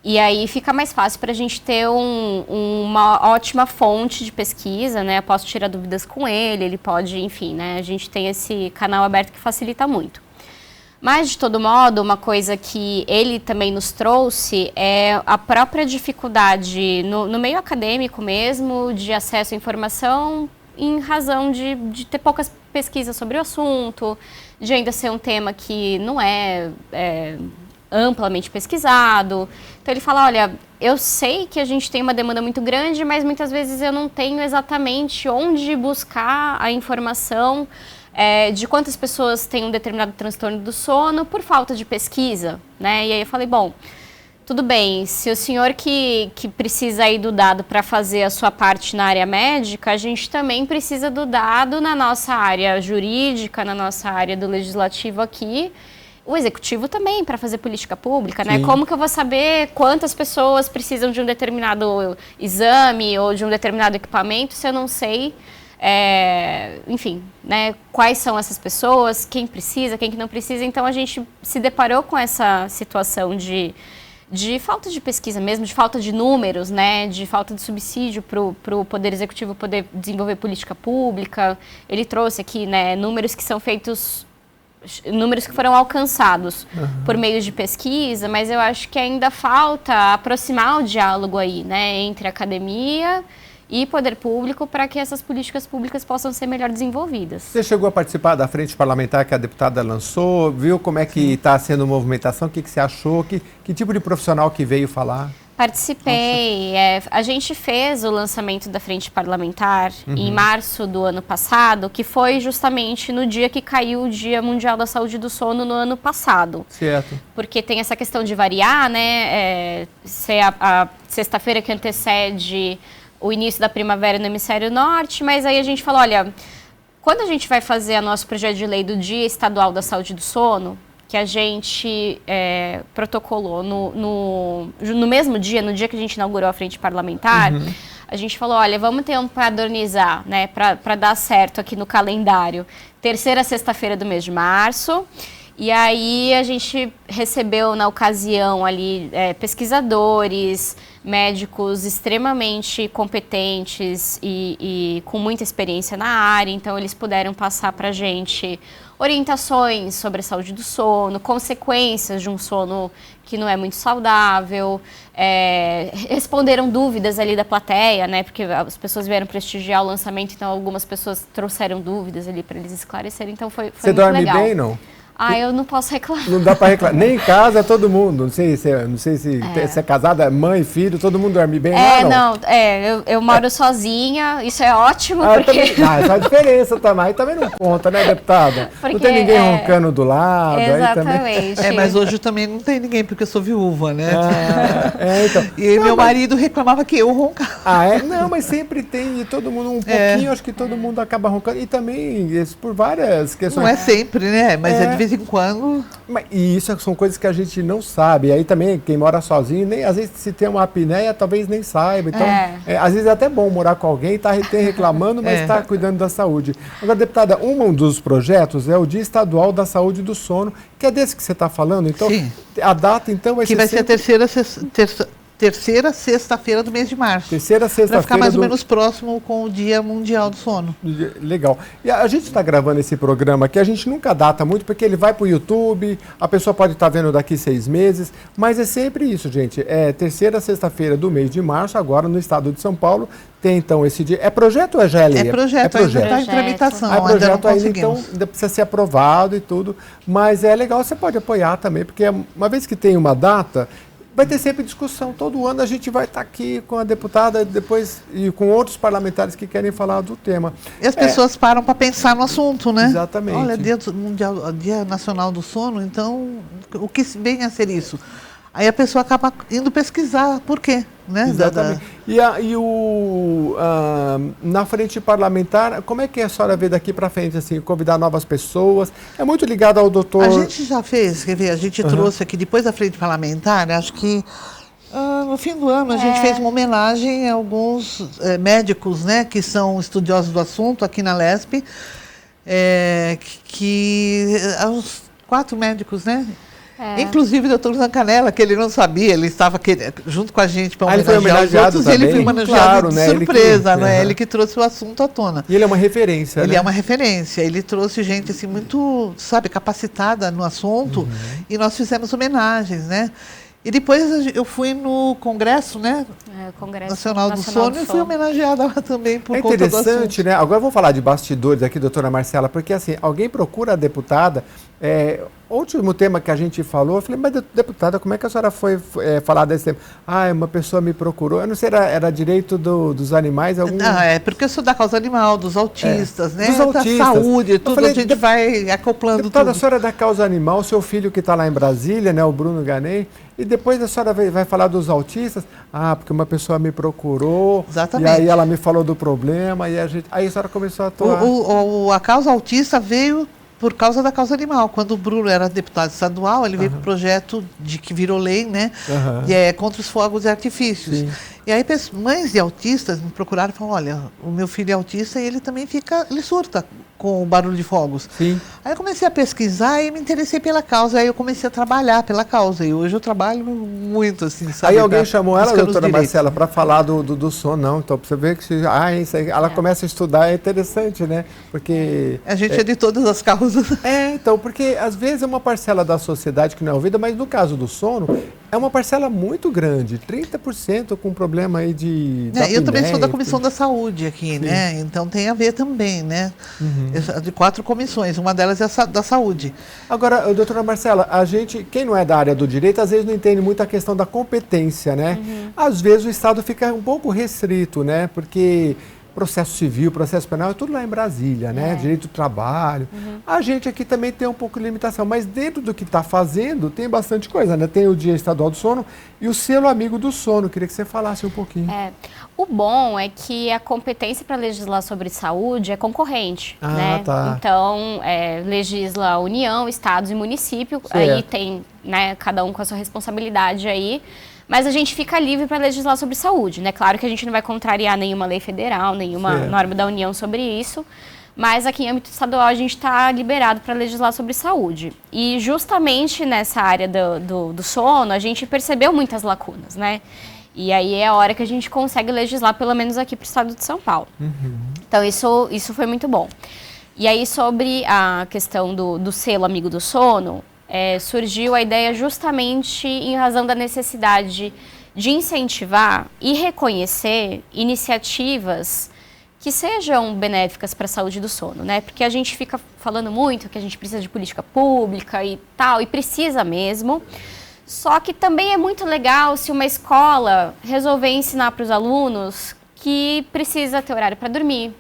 E aí fica mais fácil para a gente ter uma ótima fonte de pesquisa, né? Eu posso tirar dúvidas com ele pode, enfim, né? A gente tem esse canal aberto que facilita muito. Mas, de todo modo, uma coisa que ele também nos trouxe é a própria dificuldade no meio acadêmico mesmo, de acesso à informação, em razão de ter poucas pesquisas sobre o assunto, de ainda ser um tema que não é amplamente pesquisado. Então ele fala, olha, eu sei que a gente tem uma demanda muito grande, mas muitas vezes eu não tenho exatamente onde buscar a informação de quantas pessoas têm um determinado transtorno do sono por falta de pesquisa, né? E aí eu falei, bom, tudo bem, se o senhor que precisa aí do dado para fazer a sua parte na área médica, a gente também precisa do dado na nossa área jurídica, na nossa área do legislativo aqui, o executivo também, para fazer política pública, né? Como que eu vou saber quantas pessoas precisam de um determinado exame ou de um determinado equipamento se eu não sei, enfim, né? Quais são essas pessoas, quem precisa, quem que não precisa. Então, a gente se deparou com essa situação de falta de pesquisa mesmo, de falta de números, né? De falta de subsídio para o Poder Executivo poder desenvolver política pública. Ele trouxe aqui, né, números que são feitos... números que foram alcançados por meio de pesquisa, mas eu acho que ainda falta aproximar o diálogo aí, né, entre academia e poder público para que essas políticas públicas possam ser melhor desenvolvidas. Você chegou a participar da frente parlamentar que a deputada lançou, viu como é que está sendo a movimentação, o que você achou, que tipo de profissional que veio falar? Participei. A gente fez o lançamento da Frente Parlamentar em março do ano passado, que foi justamente no dia que caiu o Dia Mundial da Saúde do Sono no ano passado. Certo. Porque tem essa questão de variar, né? Ser a sexta-feira que antecede o início da primavera no hemisfério norte, mas aí a gente falou, olha, quando a gente vai fazer o nosso projeto de lei do Dia Estadual da Saúde do Sono, que a gente protocolou no mesmo dia, no dia que a gente inaugurou a Frente Parlamentar, a gente falou, olha, vamos padronizar, né, para dar certo aqui no calendário, terceira sexta-feira do mês de março, E aí a gente recebeu na ocasião ali pesquisadores, médicos extremamente competentes e com muita experiência na área, então eles puderam passar para a gente orientações sobre a saúde do sono, consequências de um sono que não é muito saudável, responderam dúvidas ali da plateia, né, porque as pessoas vieram prestigiar o lançamento, então algumas pessoas trouxeram dúvidas ali para eles esclarecerem, então foi muito legal. Você dorme bem, não? Eu não posso reclamar. Não dá para reclamar. Nem em casa é todo mundo. Não sei se é casada, mãe, filho, todo mundo dorme bem. Eu moro sozinha, isso é ótimo, porque... essa diferença também. Aí também não conta, né, deputada? Porque, não tem ninguém roncando do lado. Exatamente. Aí também... mas hoje também não tem ninguém, porque eu sou viúva, né? Então. E meu marido reclamava que eu roncava. Não, mas sempre tem, e todo mundo, um pouquinho, acho que todo mundo acaba roncando. E também, por várias questões. Não é sempre, né? Mas de vez em quando. E isso são coisas que a gente não sabe. E aí também, quem mora sozinho, nem, às vezes se tem uma apneia, talvez nem saiba. Então, às vezes é até bom morar com alguém, tá reclamando, mas está cuidando da saúde. Agora, deputada, um dos projetos é o Dia Estadual da Saúde do Sono, que é desse que você está falando. Então, sim. A data, então, vai ser... Que vai ser a terceira sexta-feira do mês de março. Terceira sexta-feira. Para ficar mais ou menos próximo com o Dia Mundial do Sono. Legal. E a gente está gravando esse programa aqui, a gente nunca data muito, porque ele vai para o YouTube, a pessoa pode estar vendo daqui 6 meses, mas é sempre isso, gente. É terceira sexta-feira do mês de março, agora no estado de São Paulo, tem então esse dia. É projeto ou é GLE? É projeto, ainda está em tramitação. É projeto ainda, então ainda precisa ser aprovado e tudo, mas é legal, você pode apoiar também, porque uma vez que tem uma data... Vai ter sempre discussão. Todo ano a gente vai estar aqui com a deputada depois e com outros parlamentares que querem falar do tema. E as pessoas param para pensar no assunto, né? Exatamente. Olha, Dia Nacional do Sono, então o que vem a ser isso? Aí a pessoa acaba indo pesquisar por quê, né? Exatamente. Na frente parlamentar, como é que a senhora vê daqui para frente, assim, convidar novas pessoas? É muito ligado ao doutor... A gente já fez, quer ver, a gente trouxe aqui, depois da frente parlamentar, acho que no fim do ano a gente fez uma homenagem a alguns médicos, né, que são estudiosos do assunto aqui na LESP, aos 4 médicos, né? Inclusive o doutor Zancanella, que ele não sabia, ele estava junto com a gente para homenagear os outros, ele foi homenageado de surpresa, né? Ele que trouxe o assunto à tona. E ele é uma referência, Ele é uma referência, ele trouxe gente assim muito, capacitada no assunto, e nós fizemos homenagens, né? E depois eu fui no Congresso, né? Congresso Nacional do Sono e fui homenageada lá também por conta do assunto. É interessante, né? Agora eu vou falar de bastidores aqui, doutora Marcela, porque assim, alguém procura a deputada, o último tema que a gente falou, eu falei, mas deputada, como é que a senhora foi falar desse tema? Uma pessoa me procurou, eu não sei, era direito dos animais? Porque eu sou da causa animal, dos autistas, né? Dos autistas. Da saúde, tudo, a gente vai acoplando deputada, tudo. A senhora é da causa animal, seu filho que está lá em Brasília, né, o Bruno Ganei, e depois a senhora vai falar dos autistas? Porque uma pessoa me procurou, exatamente. E aí ela me falou do problema, e aí a senhora começou a atuar. A causa autista veio por causa da causa animal. Quando o Bruno era deputado estadual, ele veio para o projeto que virou lei, né? E é contra os fogos de artifícios. Sim. E aí mães de autistas me procuraram e falaram, olha, o meu filho é autista e ele também ele surta com o barulho de fogos. Sim. Aí eu comecei a pesquisar e me interessei pela causa. Aí eu comecei a trabalhar pela causa. E hoje eu trabalho muito, assim, sabe? Aí alguém chamou ela, doutora Marcela, para falar do sono, não. Então, para você ver que isso aí, ela começa a estudar, é interessante, né? Porque... A gente é de todas as causas. Então, porque às vezes é uma parcela da sociedade que não é ouvida, mas no caso do sono, é uma parcela muito grande, 30% com problema aí de... eu também sou da Comissão da Saúde aqui, né? Então tem a ver também, né? De 4 comissões, uma delas é a da saúde. Agora, doutora Marcela, quem não é da área do direito, às vezes não entende muito a questão da competência, né? Às vezes o Estado fica um pouco restrito, né? Porque processo civil, processo penal, é tudo lá em Brasília, né? Direito do trabalho. A gente aqui também tem um pouco de limitação, mas dentro do que está fazendo, tem bastante coisa, né? Tem o Dia Estadual do Sono e o selo Amigo do Sono. Queria que você falasse um pouquinho. O bom é que a competência para legislar sobre saúde é concorrente, né? Tá. Então, legisla a União, Estados e município, aí tem, né, cada um com a sua responsabilidade aí. Mas a gente fica livre para legislar sobre saúde, né? Claro que a gente não vai contrariar nenhuma lei federal, nenhuma norma da União sobre isso, mas aqui em âmbito estadual a gente está liberado para legislar sobre saúde. E justamente nessa área do sono, a gente percebeu muitas lacunas, né? E aí é a hora que a gente consegue legislar, pelo menos aqui para o estado de São Paulo. Então isso foi muito bom. E aí sobre a questão do selo Amigo do Sono, surgiu a ideia justamente em razão da necessidade de incentivar e reconhecer iniciativas que sejam benéficas para a saúde do sono, né? Porque a gente fica falando muito que a gente precisa de política pública e tal, e precisa mesmo. Só que também é muito legal se uma escola resolver ensinar para os alunos que precisa ter horário para dormir,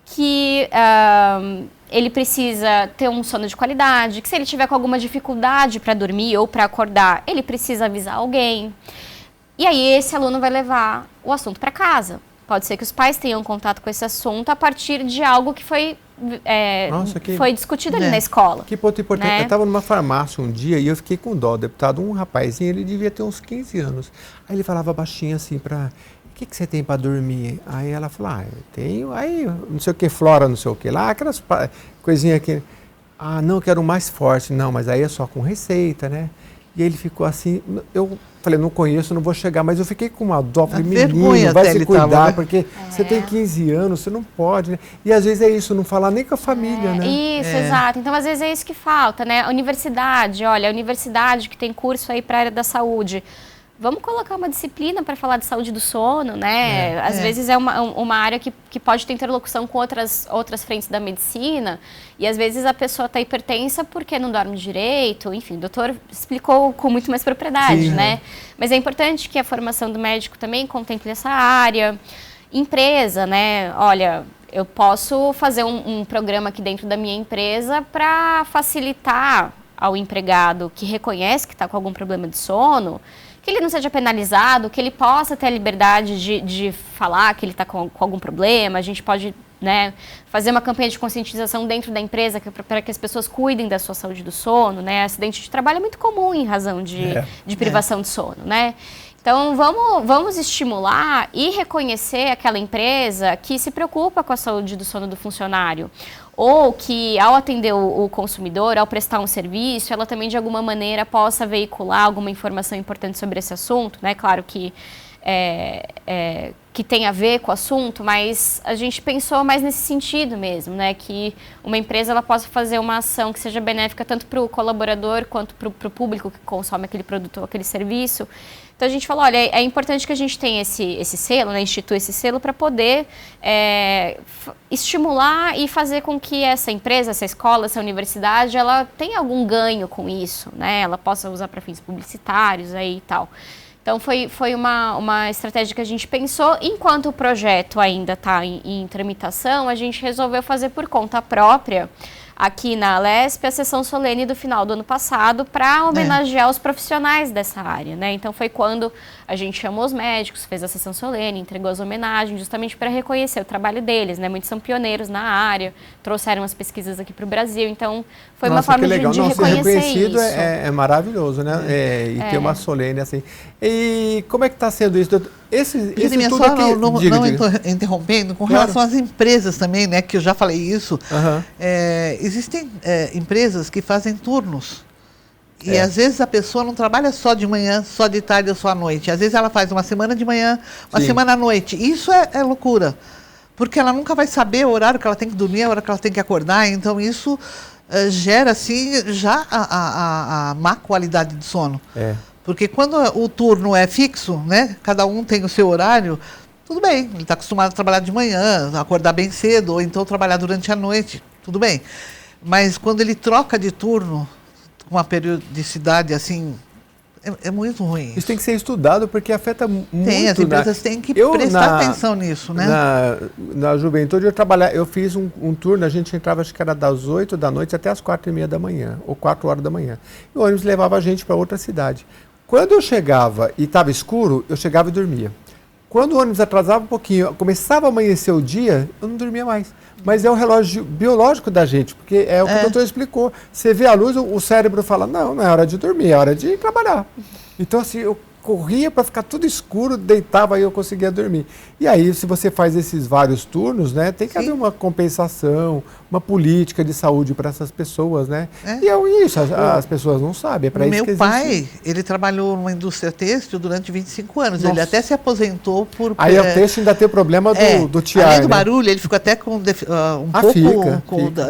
que ele precisa ter um sono de qualidade, que se ele tiver com alguma dificuldade para dormir ou para acordar, ele precisa avisar alguém. E aí esse aluno vai levar o assunto para casa. Pode ser que os pais tenham contato com esse assunto a partir de algo que foi foi discutido ali na escola. Que ponto importante. Né? Eu estava numa farmácia um dia e eu fiquei com dó. O deputado, um rapazinho, ele devia ter uns 15 anos. Aí ele falava baixinho assim para... O que você tem para dormir? Aí ela falou, eu tenho, aí não sei o que, flora, não sei o que lá, aquelas coisinhas que... não, eu quero mais forte. Não, mas aí é só com receita, né? E ele ficou assim, eu falei, não conheço, não vou chegar, mas eu fiquei com uma dó, falei, menino, vai se cuidar, né? Porque você tem 15 anos, você não pode, né? E às vezes é isso, não falar nem com a família, né? Isso, exato. Então, às vezes é isso que falta, né? A universidade, olha, a universidade que tem curso aí para a área da saúde, vamos colocar uma disciplina para falar de saúde do sono, né? Às vezes é uma área que pode ter interlocução com outras frentes da medicina e às vezes a pessoa está hipertensa porque não dorme direito. Enfim, o doutor explicou com muito mais propriedade, né? Mas é importante que a formação do médico também contemple essa área. Empresa, né? Olha, eu posso fazer um programa aqui dentro da minha empresa para facilitar ao empregado que reconhece que está com algum problema de sono, que ele não seja penalizado, que ele possa ter a liberdade de falar que ele está com algum problema. A gente pode, né, fazer uma campanha de conscientização dentro da empresa para que as pessoas cuidem da sua saúde do sono, né? Acidente de trabalho é muito comum em razão de privação de sono, né? Então, vamos estimular e reconhecer aquela empresa que se preocupa com a saúde do sono do funcionário. Ou que, ao atender o consumidor, ao prestar um serviço, ela também, de alguma maneira, possa veicular alguma informação importante sobre esse assunto, né? Claro que tem a ver com o assunto, mas a gente pensou mais nesse sentido mesmo, né? Que uma empresa ela possa fazer uma ação que seja benéfica tanto para o colaborador quanto para o público que consome aquele produto ou aquele serviço. Então a gente falou, olha, é importante que a gente tenha esse selo, né? Institui esse selo para poder estimular e fazer com que essa empresa, essa escola, essa universidade, ela tenha algum ganho com isso, né? Ela possa usar para fins publicitários aí e tal. Então, foi uma estratégia que a gente pensou. Enquanto o projeto ainda está em tramitação, a gente resolveu fazer por conta própria, aqui na Alesp, a sessão solene do final do ano passado para homenagear os profissionais dessa área, né? Então, foi quando a gente chamou os médicos, fez a sessão solene, entregou as homenagens, justamente para reconhecer o trabalho deles, né? Muitos são pioneiros na área, trouxeram as pesquisas aqui para o Brasil, então foi uma forma de reconhecer reconhecido isso. É maravilhoso, né? E ter uma solene assim. E como é que está sendo isso, doutor? Esse tudo só aqui... não interrompendo, com relação às empresas também, né? Que eu já falei isso. Existem empresas que fazem turnos. E às vezes a pessoa não trabalha só de manhã, só de tarde ou só à noite. Às vezes ela faz uma semana de manhã, uma semana à noite. Isso é loucura. Porque ela nunca vai saber o horário que ela tem que dormir, a hora que ela tem que acordar. Então isso gera, assim, já a má qualidade de sono. Porque quando o turno é fixo, né? Cada um tem o seu horário, tudo bem. Ele está acostumado a trabalhar de manhã, acordar bem cedo, ou então trabalhar durante a noite, tudo bem. Mas quando ele troca de turno, com uma periodicidade assim, é muito ruim. Isso tem que ser estudado porque afeta muito. As empresas têm que prestar atenção nisso, né? Na juventude eu fiz um turno, a gente entrava, acho que era das 8 da noite até as 4h30 da manhã, ou 4 horas da manhã. E o ônibus levava a gente para outra cidade. Quando eu chegava e estava escuro, eu chegava e dormia. Quando o ônibus atrasava um pouquinho, começava a amanhecer o dia, eu não dormia mais. Mas é o relógio biológico da gente, porque é o que o doutor explicou. Você vê a luz, o cérebro fala, não é hora de dormir, é hora de trabalhar. Então, assim, corria para ficar tudo escuro, deitava e eu conseguia dormir. E aí, se você faz esses vários turnos, né, tem que haver uma compensação, uma política de saúde para essas pessoas, né? E isso, as pessoas não sabem, é para isso que existe. Meu pai, ele trabalhou numa indústria têxtil durante 25 anos. Nossa. Ele até se aposentou por... Aí o têxtil ainda tem o problema do tiar, além do barulho, ele ficou até com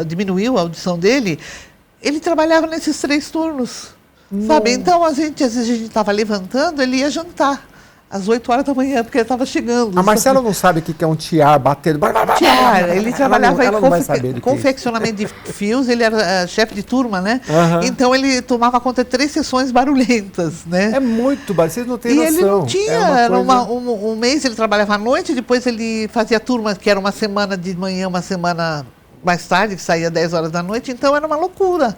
diminuiu a audição dele. Ele trabalhava nesses 3 turnos. Sabe? Então, às vezes a gente estava levantando, ele ia jantar às 8 horas da manhã, porque ele estava chegando. A Marcela não sabe o que é um tiar, batendo. Tiar, ele trabalhava em confeccionamento de fios, ele era chefe de turma, né? Então, ele tomava conta de 3 sessões barulhentas, né? É muito barulho, vocês não têm noção. E ele não tinha, um mês ele trabalhava à noite, depois ele fazia turma, que era uma semana de manhã, uma semana mais tarde, que saía 10 horas da noite, então era uma loucura.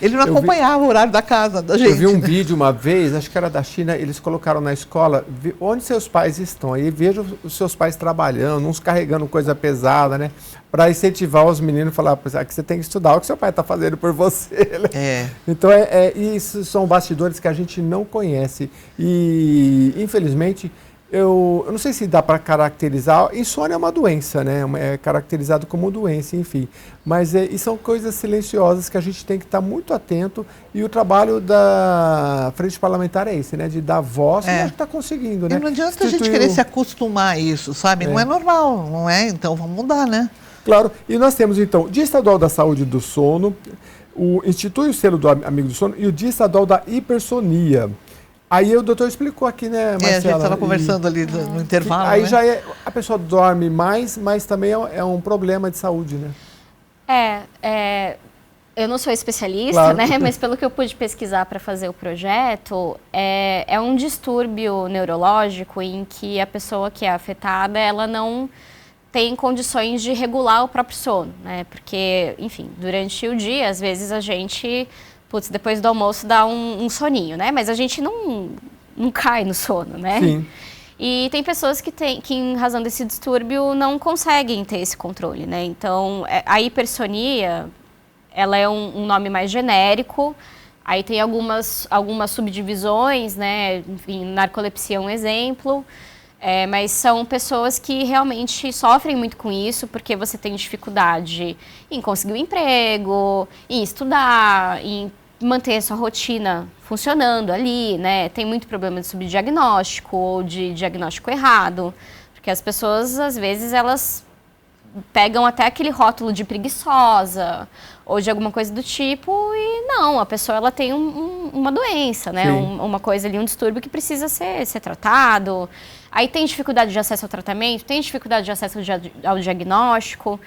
Ele não acompanhava o horário da casa da gente. Eu vi um vídeo uma vez, acho que era da China, eles colocaram na escola, onde seus pais estão. Aí vejo os seus pais trabalhando, uns carregando coisa pesada, né? Para incentivar os meninos a falar que você tem que estudar o que seu pai está fazendo por você. Né? Então, isso são bastidores que a gente não conhece. E, infelizmente, eu não sei se dá para caracterizar, insônia é uma doença, né? É caracterizado como doença, enfim. Mas e são coisas silenciosas que a gente tem que estar muito atento, e o trabalho da frente parlamentar é esse, né? De dar voz, e a gente está conseguindo, né? E não adianta a gente querer se acostumar a isso, sabe? Não é normal, não é? Então vamos mudar, né? Claro, e nós temos então o Dia Estadual da Saúde do Sono, institui o selo do Amigo do Sono e o Dia Estadual da Hipersonia. Aí o doutor explicou aqui, né, Marcela? A gente estava conversando ali no intervalo, aí, né? Já a pessoa dorme mais, mas também é um problema de saúde, né? Eu não sou especialista, claro, né? Mas pelo que eu pude pesquisar para fazer o projeto, é um distúrbio neurológico em que a pessoa que é afetada, ela não tem condições de regular o próprio sono, né? Porque, enfim, durante o dia, às vezes a gente... depois do almoço dá um soninho, né? Mas a gente não cai no sono, né? Sim. E tem pessoas que em razão desse distúrbio, não conseguem ter esse controle, né? Então, a hipersonia, ela é um nome mais genérico. Aí tem algumas subdivisões, né? Enfim, narcolepsia é um exemplo. Mas são pessoas que realmente sofrem muito com isso, porque você tem dificuldade em conseguir um emprego, em estudar, em manter a sua rotina funcionando ali, né? Tem muito problema de subdiagnóstico ou de diagnóstico errado, porque as pessoas, às vezes, elas pegam até aquele rótulo de preguiçosa ou de alguma coisa do tipo, e não, a pessoa ela tem uma doença, né? Uma coisa ali, um distúrbio que precisa ser tratado. Aí tem dificuldade de acesso ao tratamento, tem dificuldade de acesso ao diagnóstico.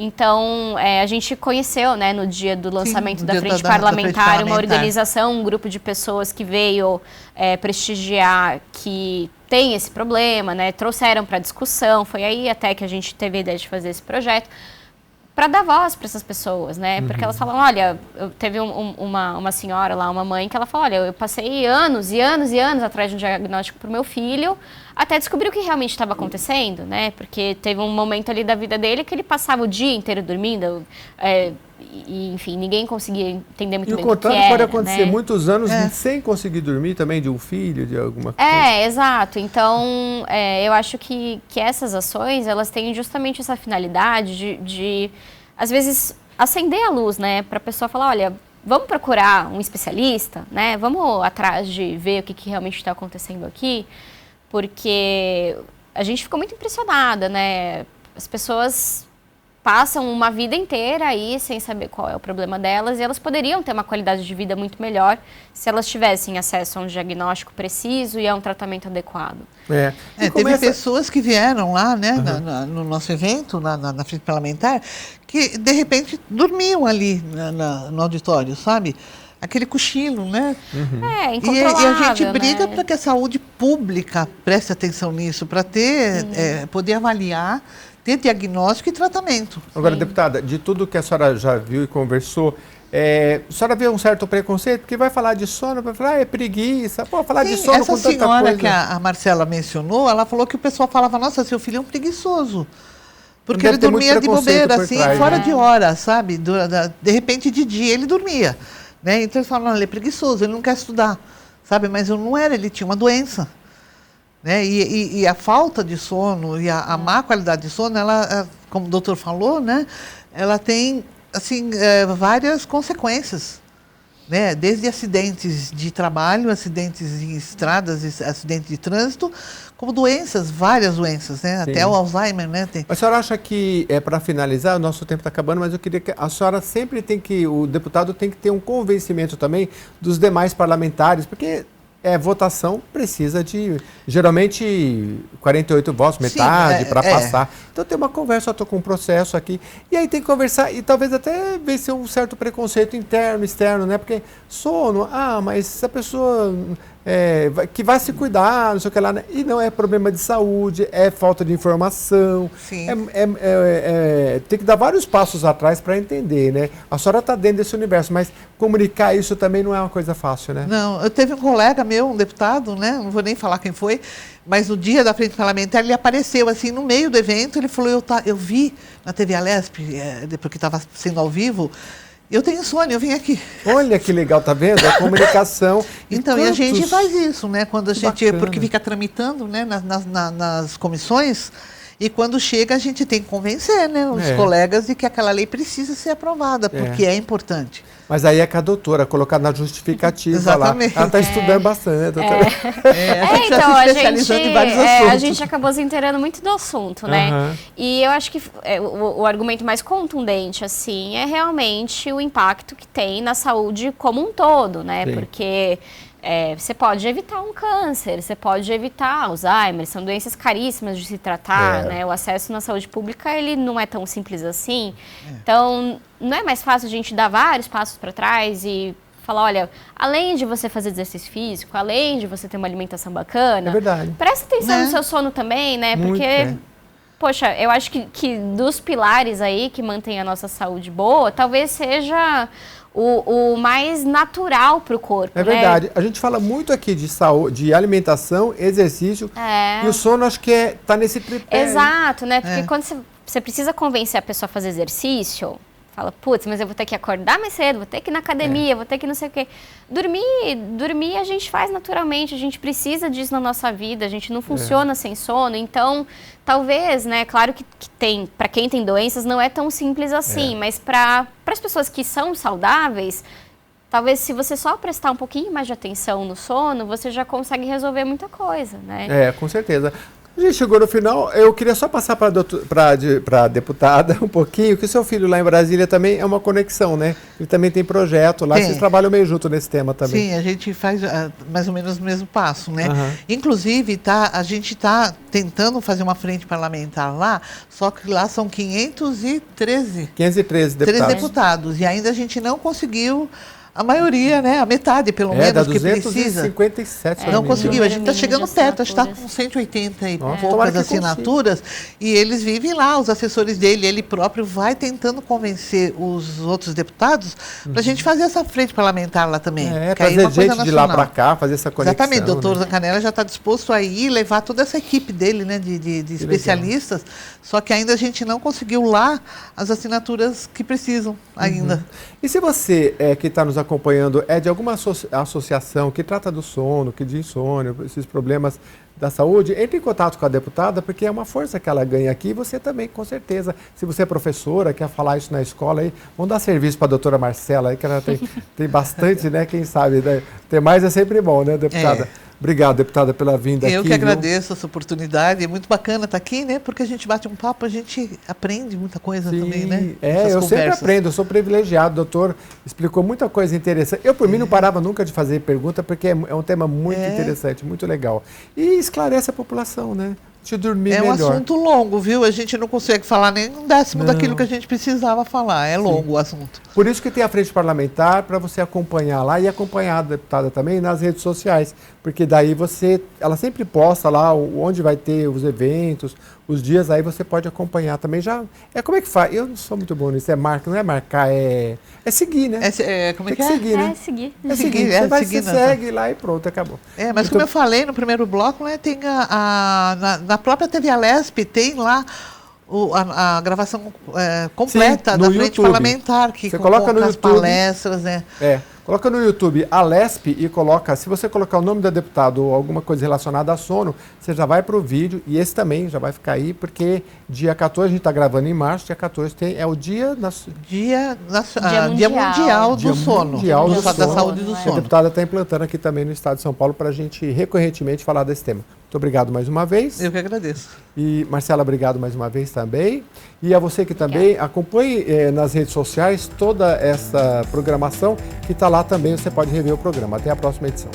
Então, a gente conheceu, né, no dia do lançamento da Frente Parlamentar, uma organização, um grupo de pessoas que veio prestigiar que tem esse problema, né, trouxeram para discussão. Foi aí até que a gente teve a ideia de fazer esse projeto, para dar voz para essas pessoas, né? Porque elas falam, olha, teve uma senhora lá, uma mãe, que ela falou, olha, eu passei anos e anos e anos atrás de um diagnóstico para o meu filho, até descobrir o que realmente estava acontecendo, né? Porque teve um momento ali da vida dele que ele passava o dia inteiro dormindo, e, enfim, ninguém conseguia entender muito bem o que era. E o contrário pode acontecer, né? Muitos anos sem conseguir dormir também, de um filho, de alguma coisa. Exato. Então, eu acho que essas ações, elas têm justamente essa finalidade de às vezes, acender a luz, né? Para a pessoa falar, olha, vamos procurar um especialista, né? Vamos atrás de ver o que realmente está acontecendo aqui, porque a gente ficou muito impressionada, né? As pessoas passam uma vida inteira aí sem saber qual é o problema delas, e elas poderiam ter uma qualidade de vida muito melhor se elas tivessem acesso a um diagnóstico preciso e a um tratamento adequado. Teve pessoas que vieram lá, né, no nosso evento, na Frente Parlamentar, que de repente dormiam ali no auditório, sabe? Aquele cochilo, né? E a gente briga, né, para que a saúde pública preste atenção nisso, para poder avaliar, ter diagnóstico e tratamento. Agora, deputada, de tudo que a senhora já viu e conversou, a senhora vê um certo preconceito, porque vai falar de sono, vai falar, é preguiça, falar de sono com tanta coisa. Essa senhora que a Marcela mencionou, ela falou que o pessoal falava, nossa, seu filho é um preguiçoso. Porque ele dormia de bobeira, assim, fora de hora, sabe? De repente, de dia, ele dormia. Né? Então, eles falam, ele é preguiçoso, ele não quer estudar. sabe? Mas eu não era, ele tinha uma doença. Né? E a falta de sono e a má qualidade de sono, ela, como o doutor falou, né? Ela tem assim, várias consequências. Né? Desde acidentes de trabalho, acidentes em estradas, acidentes de trânsito, como doenças, várias doenças, né? Até o Alzheimer, né? A senhora acha que, para finalizar, o nosso tempo está acabando, mas eu queria que a senhora sempre o deputado tem que ter um convencimento também dos demais parlamentares, porque votação precisa de, geralmente, 48 votos, metade, para passar. Então tem uma conversa, eu estou com um processo aqui, e aí tem que conversar e talvez até vencer um certo preconceito interno, externo, né? Porque sono, mas se a pessoa que vai se cuidar, não sei o que lá, né? E não é problema de saúde, é falta de informação. Sim. Tem que dar vários passos atrás para entender, né? A senhora está dentro desse universo, mas comunicar isso também não é uma coisa fácil, né? Não, eu teve um colega meu, um deputado, né? Não vou nem falar quem foi, mas no dia da frente parlamentar ele apareceu assim no meio do evento, ele falou, eu vi na TV Alesp, porque estava sendo ao vivo, eu tenho insônia, eu vim aqui. Olha que legal, tá vendo? A comunicação. Então, e a gente faz isso, né? Quando a gente, bacana. porque fica tramitando, né? Nas comissões, e quando chega a gente tem que convencer, né? Os colegas de que aquela lei precisa ser aprovada, porque é importante. Mas aí é com a doutora, colocar na justificativa. Exatamente. Lá. Ela está estudando bastante, doutora. A gente está se especializando em vários assuntos. A gente acabou se inteirando muito do assunto, né? E eu acho que o argumento mais contundente, assim, é realmente o impacto que tem na saúde como um todo, né? Sim. Porque você pode evitar um câncer, você pode evitar Alzheimer, são doenças caríssimas de se tratar, né? O acesso na saúde pública, ele não é tão simples assim. Então, não é mais fácil a gente dar vários passos para trás e falar, olha, além de você fazer exercício físico, além de você ter uma alimentação bacana, presta atenção no seu sono também, né? Porque, poxa, eu acho que dos pilares aí que mantém a nossa saúde boa, talvez seja o mais natural para o corpo. É verdade. A gente fala muito aqui de saúde, de alimentação, exercício, e o sono acho que está nesse tripé. Exato, né? Porque quando você precisa convencer a pessoa a fazer exercício, fala, putz, mas eu vou ter que acordar mais cedo, vou ter que ir na academia, vou ter que não sei o quê. Dormir a gente faz naturalmente, a gente precisa disso na nossa vida, a gente não funciona sem sono, então talvez, né, claro que tem, para quem tem doenças não é tão simples assim, mas para as pessoas que são saudáveis, talvez se você só prestar um pouquinho mais de atenção no sono, você já consegue resolver muita coisa, né? Com certeza. A gente chegou no final, eu queria só passar para a deputada um pouquinho, que o seu filho lá em Brasília também é uma conexão, né? Ele também tem projeto lá, vocês trabalham meio junto nesse tema também. Sim, a gente faz mais ou menos o mesmo passo, né? Inclusive, a gente está tentando fazer uma frente parlamentar lá, só que lá são 513 deputados. E ainda a gente não conseguiu a maioria, né? A metade, pelo menos, que precisa. 257. Não conseguiu. A gente está chegando perto, a gente está com 180 e poucas assinaturas. E eles vivem lá, os assessores dele. Ele próprio vai tentando convencer os outros deputados para a gente fazer essa frente parlamentar lá também. Trazer gente de lá para cá, fazer essa conexão. Exatamente. O doutor Zancanella já está disposto a ir levar toda essa equipe dele, né? De especialistas. Só que ainda a gente não conseguiu lá as assinaturas que precisam ainda. E se você que está nos acompanhando é de alguma associação que trata do sono, que de insônia, esses problemas da saúde, entre em contato com a deputada, porque é uma força que ela ganha aqui, e você também, com certeza. Se você é professora, quer falar isso na escola, aí, vamos dar serviço para a doutora Marcela, aí, que ela tem bastante, né? Quem sabe, né? Ter mais é sempre bom, né, deputada? Obrigado, deputada, pela vinda aqui. Eu que agradeço essa oportunidade. É muito bacana estar aqui, né? Porque a gente bate um papo, a gente aprende muita coisa também, né? Eu sempre aprendo, eu sou privilegiado. O doutor explicou muita coisa interessante. Eu, por mim, não parava nunca de fazer pergunta, porque é um tema muito interessante, muito legal. E esclarece a população, né? De dormir melhor. É um assunto longo, viu? A gente não consegue falar nem um décimo daquilo que a gente precisava falar. É longo o assunto. Por isso que tem a frente parlamentar, para você acompanhar lá e acompanhar a deputada também nas redes sociais. Porque daí ela sempre posta lá onde vai ter os eventos, os dias, aí você pode acompanhar também. Como é que faz? Eu não sou muito bom nisso, não é marcar, é seguir, né? Como é que é? Seguir, né? Seguir. É seguir. Você segue lá e pronto, acabou. Mas como eu falei no primeiro bloco, né, tem na própria TV Alesp tem lá a gravação completa da frente parlamentar, que você coloca no as YouTube, palestras, né? Coloca no YouTube Alesp e coloca, se você colocar o nome da deputada ou alguma coisa relacionada a sono, você já vai para o vídeo e esse também já vai ficar aí, porque dia 14, a gente está gravando em março, dia 14 é o dia... Dia Mundial do Sono. Mundial do da sono. Saúde do A Sono. deputada está implantando aqui também no estado de São Paulo para a gente recorrentemente falar desse tema. Muito obrigado mais uma vez. Eu que agradeço. E Marcela, obrigado mais uma vez também. E a você que também acompanhe nas redes sociais toda essa programação que está lá também, você pode rever o programa. Até a próxima edição.